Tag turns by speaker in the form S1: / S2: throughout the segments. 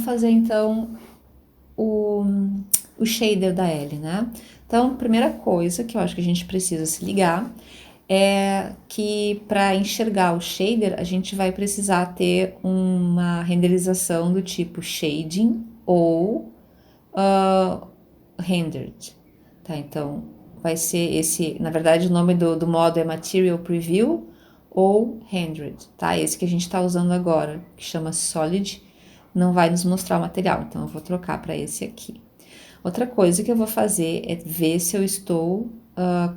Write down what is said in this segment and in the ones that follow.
S1: fazer então o shader da Ellie, né? Então, primeira coisa que eu acho que a gente precisa se ligar é que para enxergar o shader, a gente vai precisar ter uma renderização do tipo shading ou rendered, tá? Então, vai ser esse, na verdade, o nome do modo é Material Preview ou Rendered, tá? Esse que a gente está usando agora, que chama Solid, não vai nos mostrar o material, então eu vou trocar para esse aqui. Outra coisa que eu vou fazer é ver se eu estou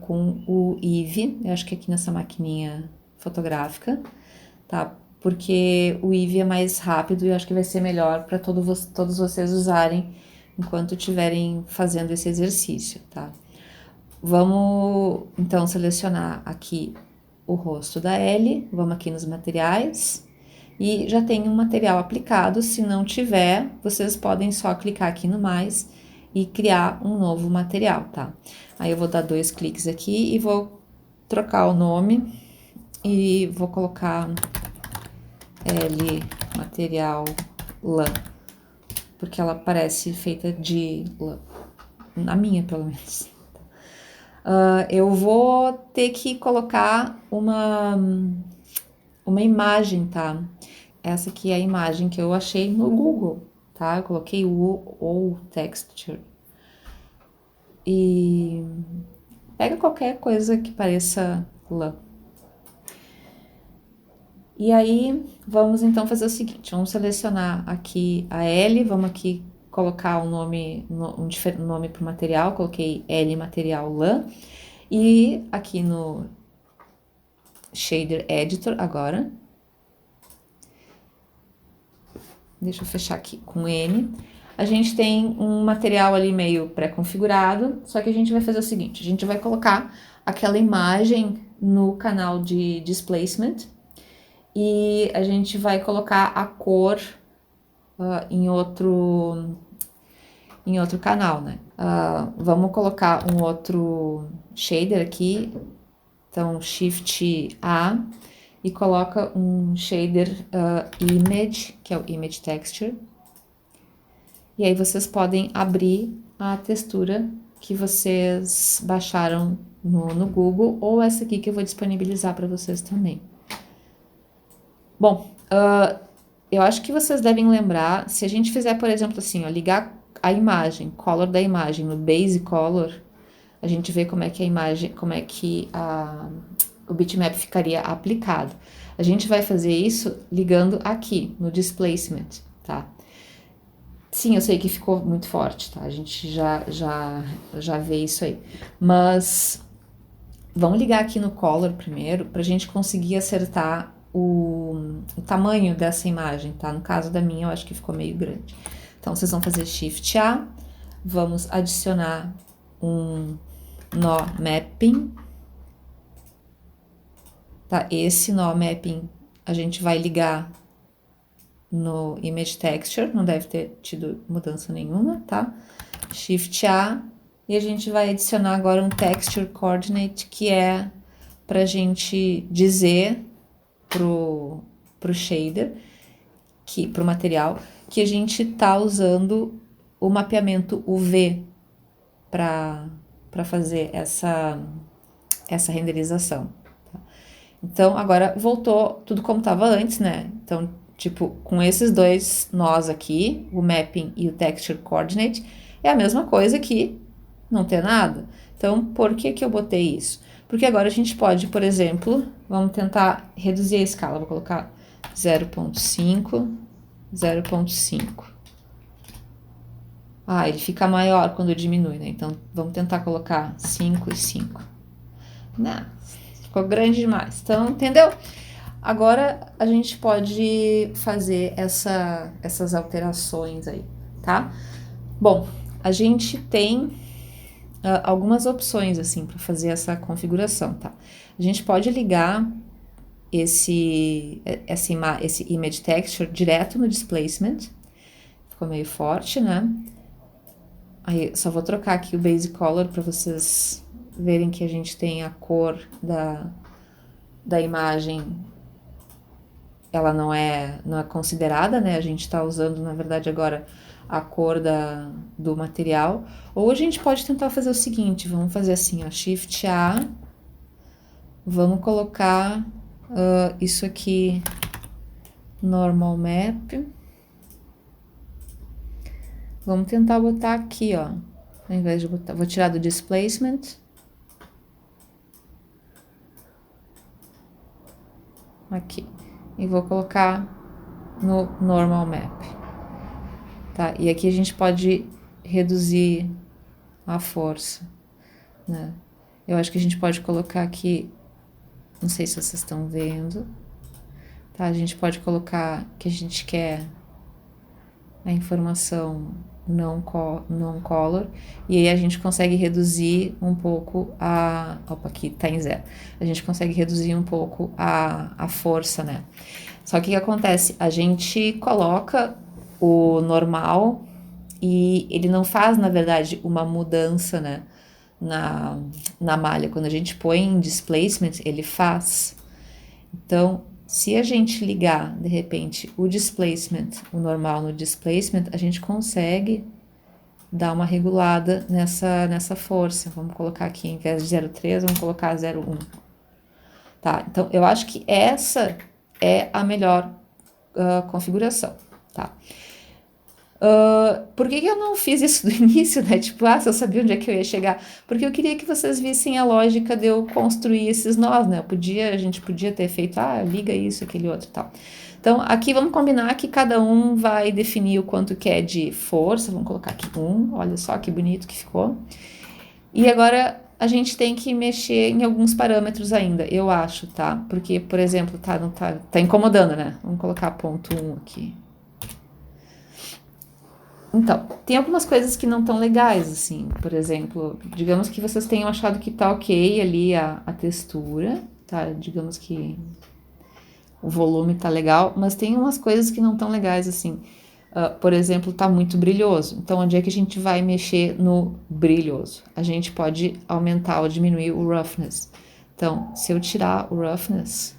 S1: com o Eevee, eu acho que aqui nessa maquininha fotográfica, tá? Porque o Eevee é mais rápido e eu acho que vai ser melhor para todos vocês usarem enquanto estiverem fazendo esse exercício, tá? Vamos então selecionar aqui o rosto da Ellie, vamos aqui nos materiais e já tem um material aplicado. Se não tiver, vocês podem só clicar aqui no mais e criar um novo material, tá? Aí eu vou dar 2 cliques aqui e vou trocar o nome e vou colocar Ellie material lã, porque ela parece feita de lã, na minha pelo menos. Eu vou ter que colocar uma imagem, tá? Essa aqui é a imagem que eu achei no Google, tá? Eu coloquei o texture. E pega qualquer coisa que pareça lã. E aí, vamos então fazer o seguinte, vamos selecionar aqui a L, vamos aqui colocar um nome para o material, coloquei L material lã, e aqui no Shader Editor agora, deixa eu fechar aqui com N, a gente tem um material ali meio pré-configurado, só que a gente vai fazer o seguinte, a gente vai colocar aquela imagem no canal de Displacement, e a gente vai colocar a cor em outro canal, né? Vamos colocar um outro shader aqui, então Shift A, e coloca um shader Image, que é o Image Texture, e aí vocês podem abrir a textura que vocês baixaram no Google, ou essa aqui que eu vou disponibilizar para vocês também. Bom, eu acho que vocês devem lembrar, se a gente fizer, por exemplo, assim, ó, ligar a imagem, color da imagem no Base Color, a gente vê como é que a imagem, como é que o bitmap ficaria aplicado. A gente vai fazer isso ligando aqui, no Displacement, tá? Sim, eu sei que ficou muito forte, tá? A gente já vê isso aí. Mas vamos ligar aqui no Color primeiro, pra gente conseguir acertar o tamanho dessa imagem, tá? No caso da minha, eu acho que ficou meio grande. Então, vocês vão fazer Shift A, vamos adicionar um nó Mapping, tá? Esse nó Mapping a gente vai ligar no Image Texture, não deve ter tido mudança nenhuma, tá? Shift A, e a gente vai adicionar agora um Texture Coordinate, que é pra gente dizer pro shader, pro material, que a gente tá usando o mapeamento UV para fazer essa renderização. Tá? Então, agora voltou tudo como estava antes, né? Então, tipo, com esses dois nós aqui, o mapping e o texture coordinate, é a mesma coisa que não ter nada. Então, por que eu botei isso? Porque agora a gente pode, por exemplo, vamos tentar reduzir a escala, vou colocar 0.5, 0.5. Ele fica maior quando diminui, né? Então, vamos tentar colocar 5 e 5. Não, ficou grande demais. Então, entendeu? Agora, a gente pode fazer essas alterações aí, tá? Bom, a gente tem algumas opções, assim, para fazer essa configuração, tá? A gente pode ligar esse Image Texture direto no Displacement. Ficou meio forte, né? Aí, só vou trocar aqui o Base Color para vocês verem que a gente tem a cor da imagem, ela não é considerada, né? A gente está usando, na verdade, agora a cor do material. Ou a gente pode tentar fazer o seguinte, vamos fazer assim, ó, Shift A, vamos colocar isso aqui, Normal Map. Vamos tentar botar aqui, ó, ao invés de botar, vou tirar do Displacement. Aqui. E vou colocar no Normal Map. Tá? E aqui a gente pode reduzir a força, né? Eu acho que a gente pode colocar aqui, não sei se vocês estão vendo, tá? A gente pode colocar que a gente quer a informação não color, e aí a gente consegue reduzir um pouco opa, aqui tá em 0. A gente consegue reduzir um pouco a força, né? Só que o que acontece? A gente coloca o normal e ele não faz, na verdade, uma mudança, né, na malha. Quando a gente põe em displacement, ele faz. Então, se a gente ligar, de repente, o displacement, o normal no displacement, a gente consegue dar uma regulada nessa força. Vamos colocar aqui, em vez de 0,3, vamos colocar 0,1. Tá? Então, eu acho que essa é a melhor configuração, tá? Por que eu não fiz isso do início, né? Tipo, se eu sabia onde é que eu ia chegar. Porque eu queria que vocês vissem a lógica de eu construir esses nós, né? A gente podia ter feito, liga isso, aquele outro e tal. Então, aqui vamos combinar que cada um vai definir o quanto quer de força. Vamos colocar aqui 1, olha só que bonito que ficou. E agora a gente tem que mexer em alguns parâmetros ainda, eu acho, tá? Porque, por exemplo, tá incomodando, né? Vamos colocar ponto 1 aqui. Então, tem algumas coisas que não estão legais, assim, por exemplo, digamos que vocês tenham achado que tá ok ali a textura, tá? Digamos que o volume tá legal, mas tem umas coisas que não estão legais, assim. Por exemplo, tá muito brilhoso. Então, onde é que a gente vai mexer no brilhoso? A gente pode aumentar ou diminuir o roughness. Então, se eu tirar o roughness,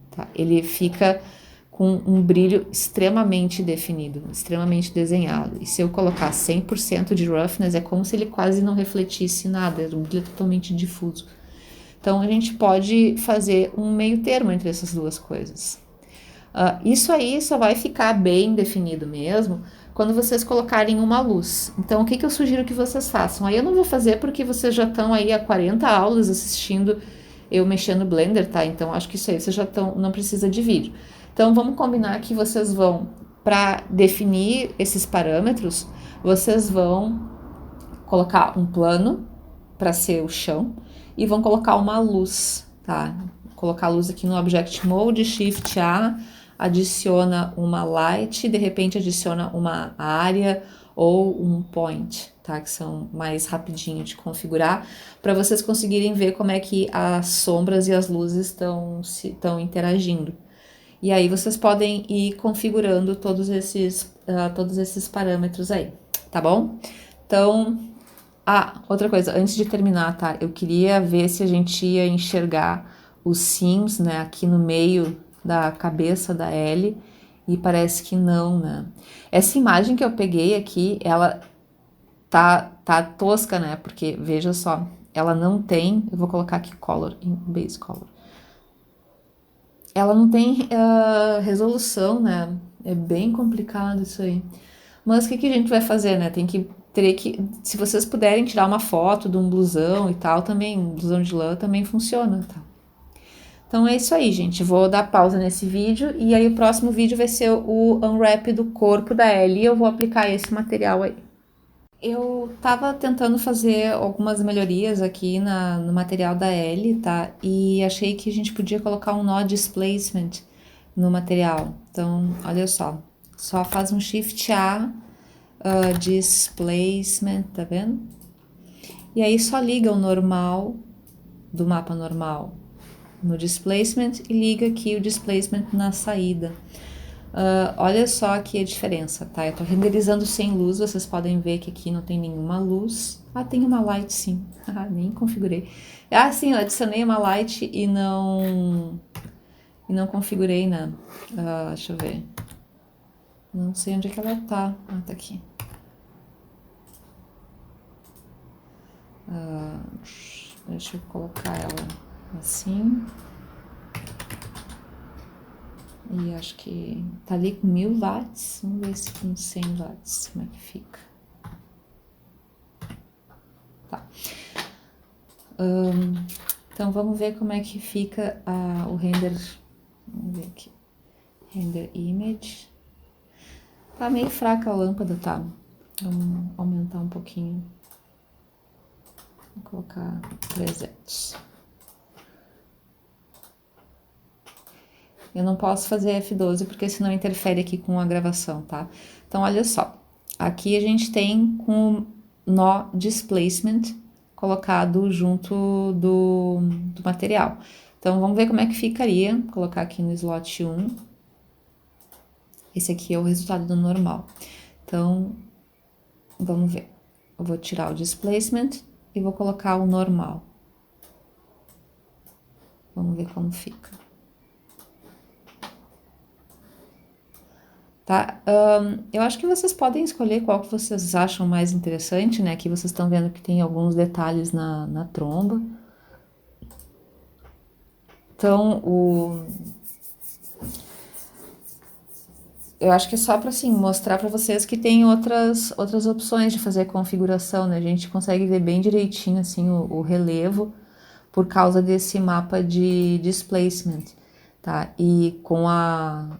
S1: tá? Ele fica com um brilho extremamente definido, extremamente desenhado. E se eu colocar 100% de roughness, é como se ele quase não refletisse nada, é um brilho totalmente difuso. Então, a gente pode fazer um meio termo entre essas duas coisas. Isso aí só vai ficar bem definido mesmo quando vocês colocarem uma luz. Então, o que eu sugiro que vocês façam? Aí eu não vou fazer porque vocês já estão aí há 40 aulas assistindo eu mexendo no Blender, tá? Então, acho que isso aí vocês já estão, não precisa de vídeo. Então, vamos combinar que vocês vão, para definir esses parâmetros, vocês vão colocar um plano para ser o chão e vão colocar uma luz, tá? Colocar a luz aqui no Object Mode, Shift A, adiciona uma light, de repente adiciona uma área ou um point, tá? Que são mais rapidinho de configurar, para vocês conseguirem ver como é que as sombras e as luzes estão interagindo. E aí vocês podem ir configurando todos esses parâmetros aí, tá bom? Então, outra coisa, antes de terminar, tá? Eu queria ver se a gente ia enxergar os sims, né, aqui no meio da cabeça da Ellie, e parece que não, né? Essa imagem que eu peguei aqui, ela tá tosca, né? Porque, veja só, ela não tem, eu vou colocar aqui color, em base color. Ela não tem resolução, né? É bem complicado isso aí. Mas o que a gente vai fazer, né? Teria que, se vocês puderem tirar uma foto de um blusão e tal, também, um blusão de lã também funciona, tá? Então é isso aí, gente. Vou dar pausa nesse vídeo e aí o próximo vídeo vai ser o unwrap do corpo da Ellie e eu vou aplicar esse material aí. Eu tava tentando fazer algumas melhorias aqui no material da Ellie, tá? E achei que a gente podia colocar um nó displacement no material. Então, olha só faz um Shift A, displacement, tá vendo? E aí só liga o normal do mapa normal no displacement e liga aqui o displacement na saída. Olha só aqui a diferença, tá? Eu tô renderizando sem luz, vocês podem ver que aqui não tem nenhuma luz. Tem uma light sim, nem configurei. Sim, eu adicionei uma light e e não configurei na... deixa eu ver. Não sei onde é que ela tá. Ah, tá aqui. Deixa eu colocar ela assim. E acho que tá ali com 1000 watts. Vamos ver se com 100 watts, como é que fica. Tá. Então vamos ver como é que fica o render. Vamos ver aqui. Render image. Tá meio fraca a lâmpada, tá? Vamos aumentar um pouquinho. Vou colocar 300. Eu não posso fazer F12 porque senão interfere aqui com a gravação, tá? Então, olha só. Aqui a gente tem com nó displacement colocado junto do material. Então, vamos ver como é que ficaria. Vou colocar aqui no slot 1. Esse aqui é o resultado do normal. Então, vamos ver. Eu vou tirar o displacement e vou colocar o normal. Vamos ver como fica. Tá? Eu acho que vocês podem escolher qual que vocês acham mais interessante, né? Aqui vocês estão vendo que tem alguns detalhes na tromba. Então, eu acho que é só para assim, mostrar para vocês que tem outras opções de fazer configuração, né? A gente consegue ver bem direitinho assim, o relevo por causa desse mapa de displacement, tá? E com a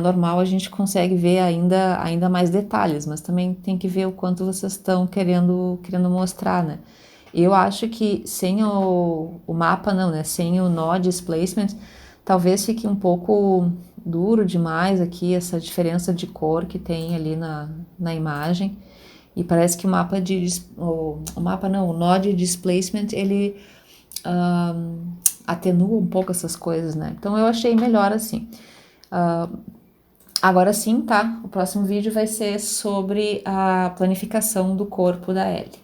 S1: normal a gente consegue ver ainda mais detalhes, mas também tem que ver o quanto vocês estão querendo mostrar, né? Eu acho que sem o mapa, não, né? Sem o nó displacement, talvez fique um pouco duro demais aqui, essa diferença de cor que tem ali na imagem. E parece que o nó de displacement, ele atenua um pouco essas coisas, né? Então eu achei melhor assim. Agora sim, tá? O próximo vídeo vai ser sobre a planificação do corpo da Ellie.